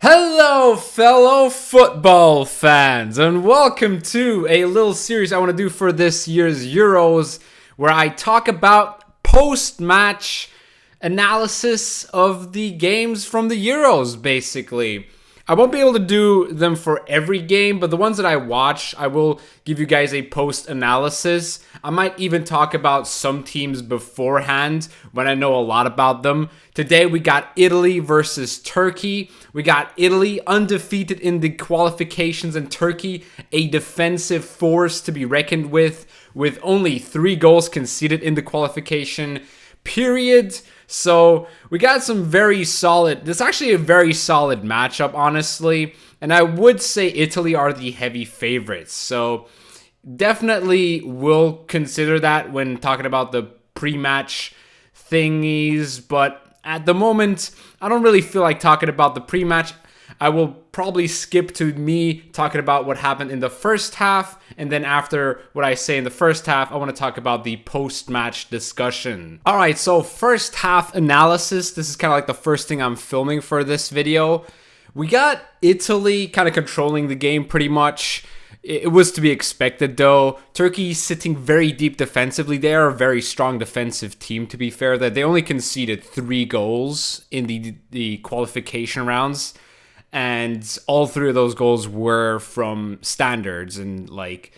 Hello, fellow football fans, and welcome to a little series I want to do for this year's Euros, where I talk about post-match analysis of the games from the Euros, basically. I won't be able to do them for every game, but the ones that I watch, I will give you guys a post-analysis. I might even talk about some teams beforehand when I know a lot about them. Today we got Italy versus Turkey. We got Italy undefeated in the qualifications, and Turkey a defensive force to be reckoned with only 3 goals conceded in the qualification period. So we got some very solid, this is actually a very solid matchup, honestly. And I would say Italy are the heavy favorites. So definitely will consider that when talking about the pre-match thingies. But at the moment, I don't really feel like talking about the pre-match. I will probably skip to me talking about what happened in the first half. And then after what I say in the first half, I want to talk about the post-match discussion. All right, so first half analysis. This is kind of like the first thing I'm filming for this video. We got Italy kind of controlling the game pretty much. It was to be expected, though. Turkey sitting very deep defensively. They are a very strong defensive team, to be fair. That they only conceded 3 goals in the qualification rounds. And all 3 of those goals were from standards and like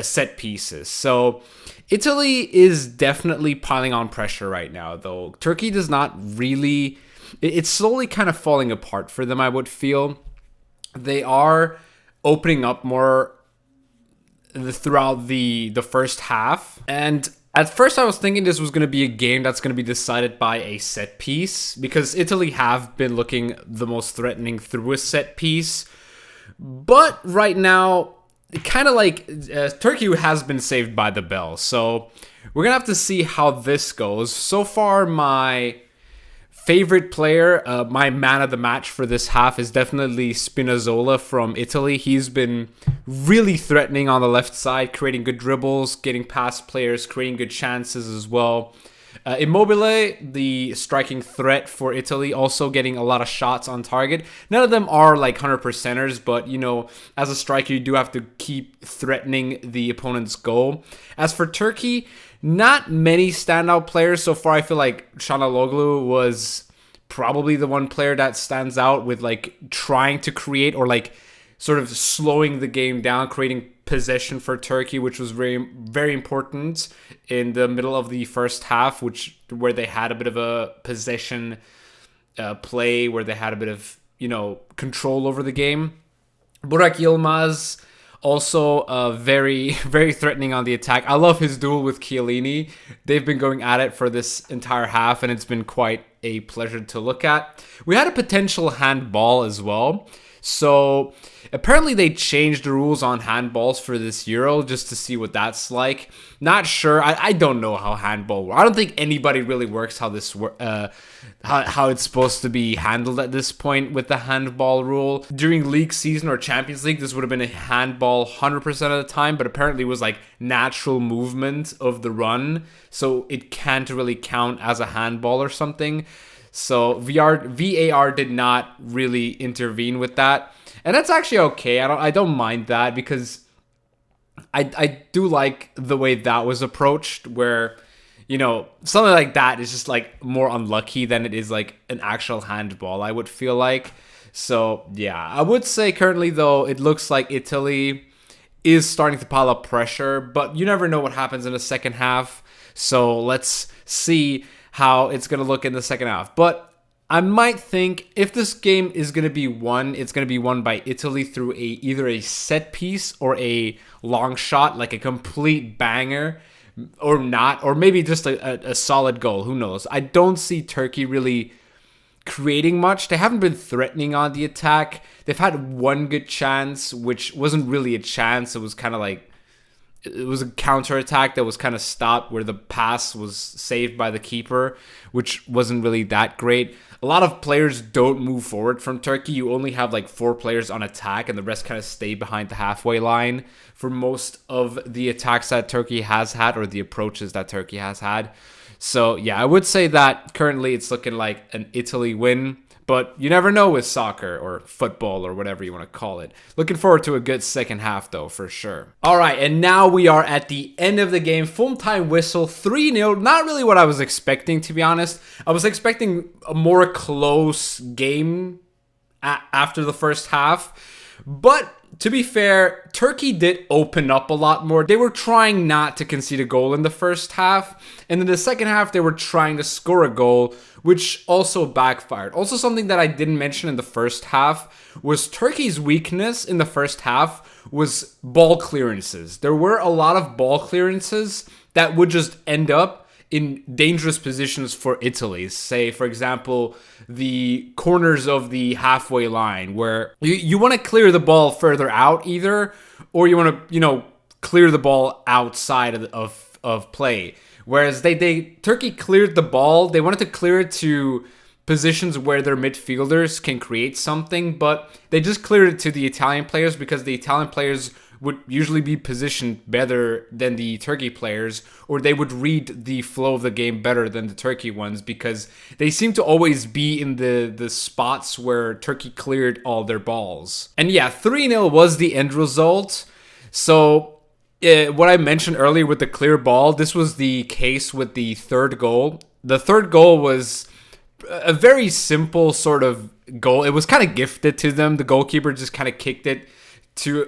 set pieces. So Italy is definitely piling on pressure right now, though. Turkey does not really... It's slowly kind of falling apart for them, I would feel. They are opening up more throughout the first half. And at first I was thinking this was going to be a game that's going to be decided by a set piece, because Italy have been looking the most threatening through a set piece. But right now, kind of like Turkey has been saved by the bell. So we're going to have to see how this goes. So far, my favorite player, my man of the match for this half is definitely Spinazzola from Italy. He's been really threatening on the left side, creating good dribbles, getting past players, creating good chances as well. Immobile, the striking threat for Italy, also getting a lot of shots on target. None of them are like 100%ers, but you know, as a striker, you do have to keep threatening the opponent's goal. As for Turkey, not many standout players so far. I feel like Çalhanoğlu was probably the one player that stands out with like trying to create or like sort of slowing the game down, creating possession for Turkey, which was very, very important in the middle of the first half, where they had a bit of a possession play, where they had a bit of, you know, control over the game. Burak Yilmaz also very, very threatening on the attack. I love his duel with Chiellini. They've been going at it for this entire half, and it's been quite a pleasure to look at. We had a potential handball as well. So apparently they changed the rules on handballs for this Euro just to see what that's like. Not sure. I don't know how handball works. I don't think anybody really works how this how it's supposed to be handled at this point with the handball rule. During league season or Champions League, this would have been a handball 100% of the time, but apparently it was like natural movement of the run, so it can't really count as a handball or something. So VAR did not really intervene with that. And that's actually okay. I don't mind that, because I do like the way that was approached, where, you know, something like that is just like more unlucky than it is like an actual handball, I would feel like. So yeah, I would say currently though, it looks like Italy is starting to pile up pressure, but you never know what happens in the second half. So let's see how it's going to look in the second half. But I might think if this game is going to be won, it's going to be won by Italy through either a set piece or a long shot, like a complete banger, or not, or maybe just a solid goal. Who knows? I don't see Turkey really creating much. They haven't been threatening on the attack. They've had one good chance, which wasn't really a chance. It was kind of like, it was a counterattack that was kind of stopped, where the pass was saved by the keeper, which wasn't really that great. A lot of players don't move forward from Turkey. You only have like 4 players on attack, and the rest kind of stay behind the halfway line for most of the attacks that Turkey has had, or the approaches that Turkey has had. So yeah, I would say that currently it's looking like an Italy win, But you never know with soccer or football or whatever you want to call it. Looking forward to a good second half, though, for sure. All right, and now we are at the end of the game. Full-time whistle, 3-0. Not really what I was expecting, to be honest. I was expecting a more close game after the first half. But to be fair, Turkey did open up a lot more. They were trying not to concede a goal in the first half. And in the second half, they were trying to score a goal, which also backfired. Also, something that I didn't mention in the first half was Turkey's weakness in the first half was ball clearances. There were a lot of ball clearances that would just end up in dangerous positions for Italy. Say, for example, the corners of the halfway line where you want to clear the ball further out either, or you want to, clear the ball outside of play. Whereas Turkey cleared the ball, they wanted to clear it to positions where their midfielders can create something, but they just cleared it to the Italian players because the Italian players would usually be positioned better than the Turkey players, or they would read the flow of the game better than the Turkey ones because they seem to always be in the spots where Turkey cleared all their balls. And yeah, 3-0 was the end result. So what I mentioned earlier with the clear ball, this was the case with the third goal. The third goal was a very simple sort of goal. It was kind of gifted to them. The goalkeeper just kind of kicked it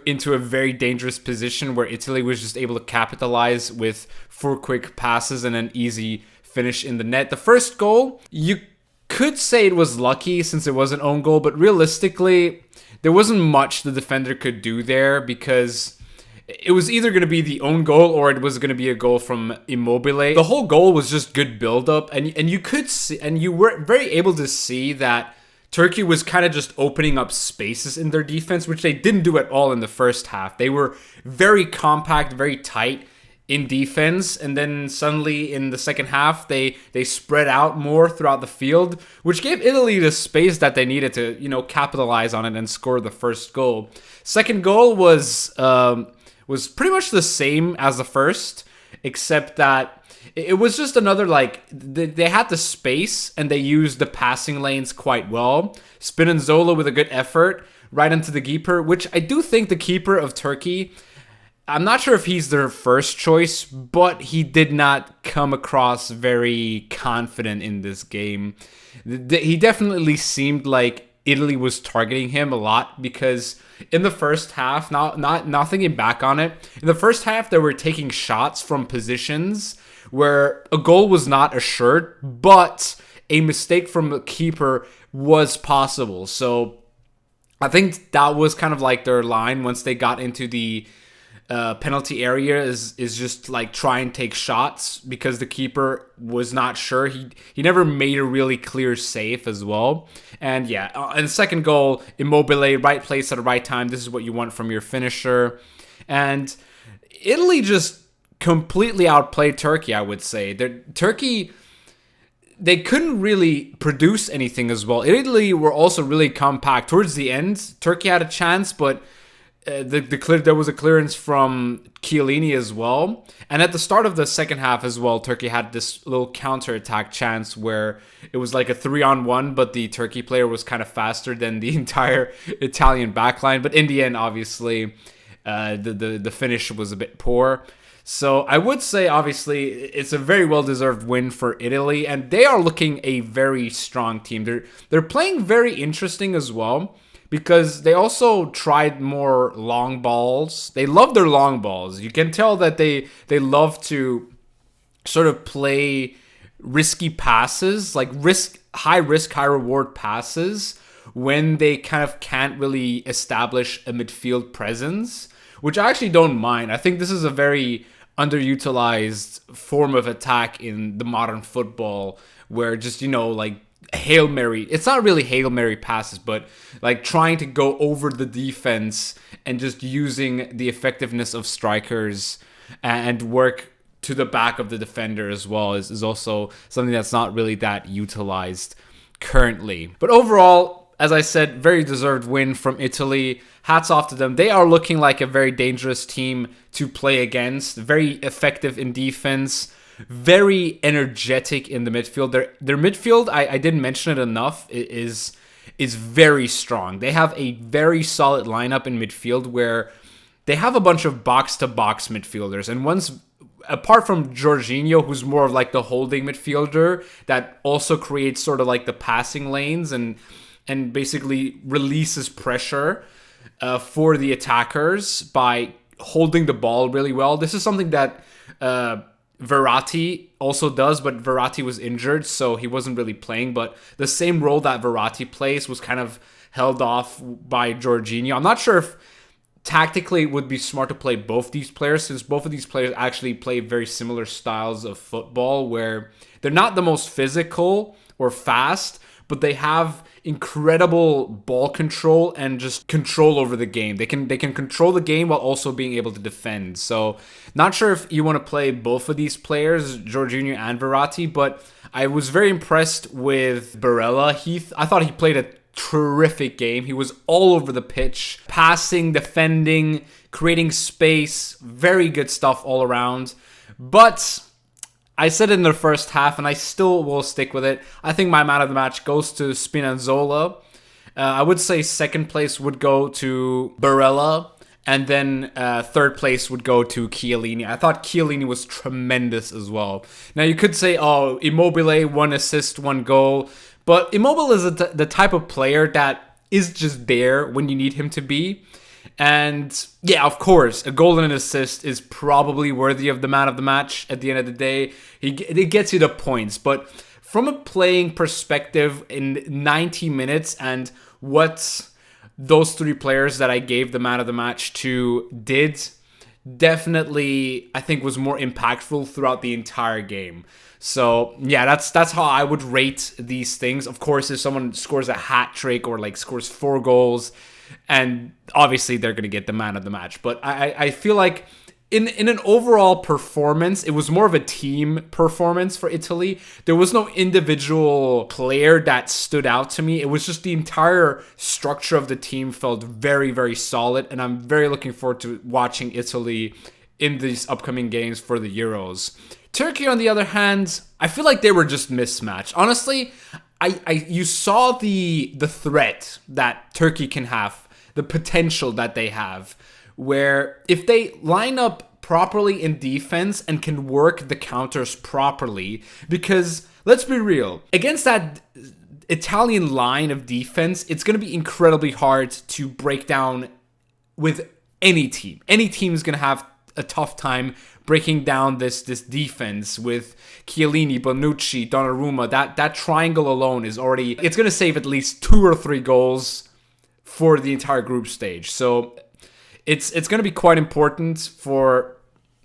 into a very dangerous position where Italy was just able to capitalize with 4 quick passes and an easy finish in the net. The first goal, you could say it was lucky since it was an own goal, but realistically, there wasn't much the defender could do there because it was either going to be the own goal or it was going to be a goal from Immobile. The whole goal was just good build-up, and you could see, and you were very able to see that Turkey was kind of just opening up spaces in their defense, which they didn't do at all in the first half. They were very compact, very tight in defense, and then suddenly in the second half, they spread out more throughout the field, which gave Italy the space that they needed to, capitalize on it and score the first goal. Second goal was pretty much the same as the first, except that it was just another, they had the space and they used the passing lanes quite well. Spinazzola with a good effort right into the keeper, which I do think the keeper of Turkey, I'm not sure if he's their first choice, but he did not come across very confident in this game. He definitely seemed like Italy was targeting him a lot because in the first half, not thinking back on it, in the first half they were taking shots from positions where a goal was not assured, but a mistake from the keeper was possible. So I think that was kind of like their line once they got into the penalty area is just like try and take shots because the keeper was not sure. He never made a really clear save as well. And yeah, in the second goal, Immobile, right place at the right time. This is what you want from your finisher. And Italy just completely outplayed Turkey, I would say. Turkey, they couldn't really produce anything as well. Italy were also really compact. Towards the end, Turkey had a chance, but there was a clearance from Chiellini as well. And at the start of the second half as well, Turkey had this little counter-attack chance where it was like a 3-on-1, but the Turkey player was kind of faster than the entire Italian backline. But in the end, obviously, the finish was a bit poor. So I would say, obviously, it's a very well-deserved win for Italy, and they are looking a very strong team. They're playing very interesting as well, because they also tried more long balls. They love their long balls. You can tell that they love to sort of play risky passes, like high risk, high reward passes when they kind of can't really establish a midfield presence, which I actually don't mind. I think this is a very underutilized form of attack in the modern football where just, like Hail Mary, it's not really Hail Mary passes, but like trying to go over the defense and just using the effectiveness of strikers and work to the back of the defender as well is also something that's not really that utilized currently. But overall, as I said, very deserved win from Italy. Hats off to them. They are looking like a very dangerous team to play against. Very effective in defense. Very energetic in the midfield. Their midfield, I didn't mention it enough, is is very strong. They have a very solid lineup in midfield where they have a bunch of box-to-box midfielders. And once, apart from Jorginho, who's more of like the holding midfielder that also creates sort of like the passing lanes and basically releases pressure for the attackers by holding the ball really well. This is something that Verratti also does, but Verratti was injured, so he wasn't really playing. But the same role that Verratti plays was kind of held off by Jorginho. I'm not sure if tactically it would be smart to play both these players, since both of these players actually play very similar styles of football where they're not the most physical or fast, but they have incredible ball control and just control over the game. They can control the game while also being able to defend. So not sure if you want to play both of these players, Jorginho and Verratti, but I was very impressed with Barella. I thought he played a terrific game. He was all over the pitch, passing, defending, creating space, very good stuff all around. But I said it in the first half, and I still will stick with it. I think my man of the match goes to Spinazzola. I would say second place would go to Barella, and then third place would go to Chiellini. I thought Chiellini was tremendous as well. Now you could say, oh, Immobile, 1 assist, 1 goal. But Immobile is the type of player that is just there when you need him to be. And yeah, of course, a goal and an assist is probably worthy of the man of the match at the end of the day. It gets you the points. But from a playing perspective in 90 minutes and what those 3 players that I gave the man of the match to did, definitely I think was more impactful throughout the entire game. So yeah, that's how I would rate these things. Of course, if someone scores a hat trick or like scores 4 goals, and obviously they're going to get the man of the match. But I feel like in an overall performance, it was more of a team performance for Italy. There was no individual player that stood out to me. It was just the entire structure of the team felt very, very solid. And I'm very looking forward to watching Italy in these upcoming games for the Euros. Turkey, on the other hand, I feel like they were just mismatched. Honestly, you saw the threat that Turkey can have, the potential that they have, where if they line up properly in defense and can work the counters properly, because let's be real, against that Italian line of defense, it's going to be incredibly hard to break down with any team. Any team is going to have a tough time breaking down this defense with Chiellini, Bonucci, Donnarumma. That triangle alone is already, it's going to save at least 2 or 3 goals for the entire group stage. So it's going to be quite important for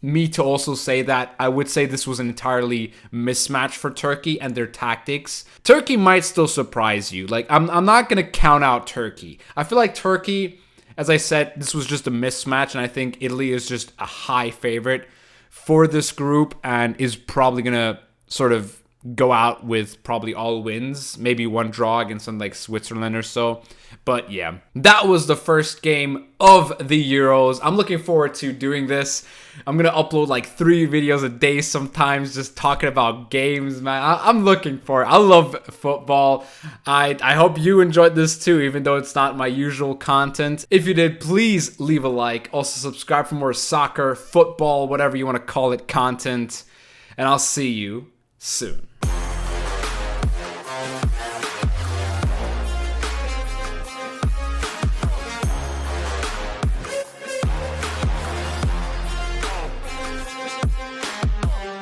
me to also say that I would say this was an entirely mismatch for Turkey and their tactics. Turkey might still surprise you. Like I'm not going to count out Turkey. I feel like Turkey, as I said, this was just a mismatch, and I think Italy is just a high favorite for this group and is probably going to sort of go out with probably all wins, maybe 1 draw against something like Switzerland or so. But yeah, that was the first game of the Euros. I'm looking forward to doing this. I'm going to upload like 3 videos a day sometimes, just talking about games, man. I'm looking for it. I love football. I hope you enjoyed this too, even though it's not my usual content. If you did, please leave a like. Also subscribe for more soccer, football, whatever you want to call it, content. And I'll see you soon.